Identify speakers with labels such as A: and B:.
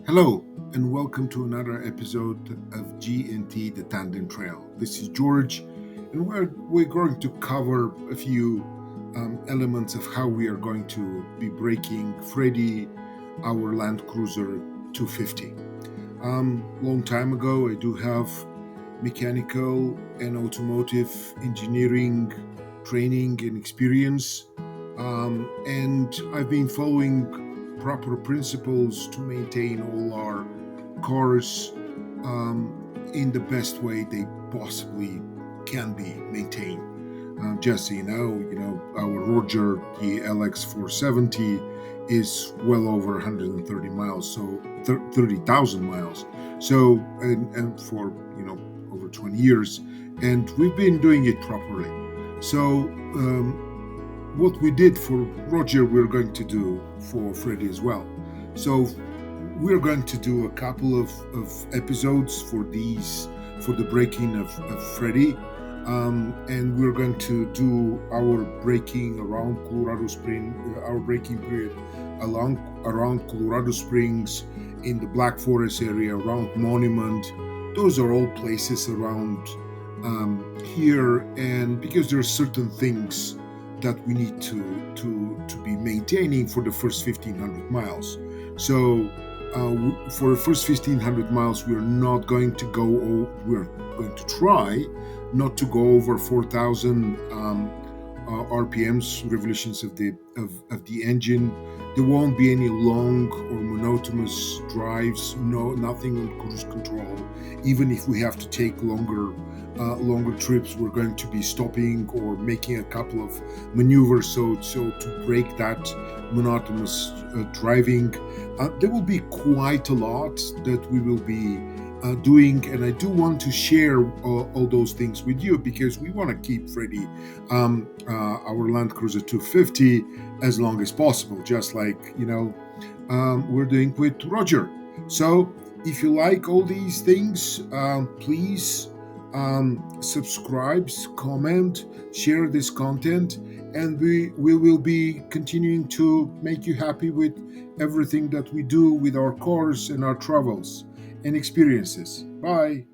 A: Hello, and welcome to another episode of G&T the Tandem Trail. This is George, and we're going to cover a few elements of how we are going to be braking Freddie, our Land Cruiser 250. Long time ago, I do have mechanical and automotive engineering training and experience, and I've been following proper principles to maintain all our cars in the best way they possibly can be maintained. Just so our Roger the LX470 is well over 130 miles, so 30,000 miles. So and for over 20 years, and we've been doing it properly. So what we did for Roger, we're going to do for Freddie as well. So we're going to do a couple of episodes for the braking of Freddie, and we're going to do our braking around Colorado Springs, our braking period around Colorado Springs, in the Black Forest area, around Monument. Those are all places around here, and because there are certain things that we need to be maintaining for the first 1,500 miles. So for the first 1,500 miles, we're going to try not to go over 4,000 RPMs, revolutions of the engine. There won't be any long or monotonous drives, nothing on cruise control. Even if we have to take longer trips, we're going to be stopping or making a couple of maneuvers so to break that monotonous driving. There will be quite a lot that we will be doing, and I do want to share all those things with you because we want to keep Freddie, our Land Cruiser 250, as long as possible, just like we're doing with Roger. So if you like all these things, please subscribe, comment, share this content, and we will be continuing to make you happy with everything that we do with our cars and our travels and experiences. Bye.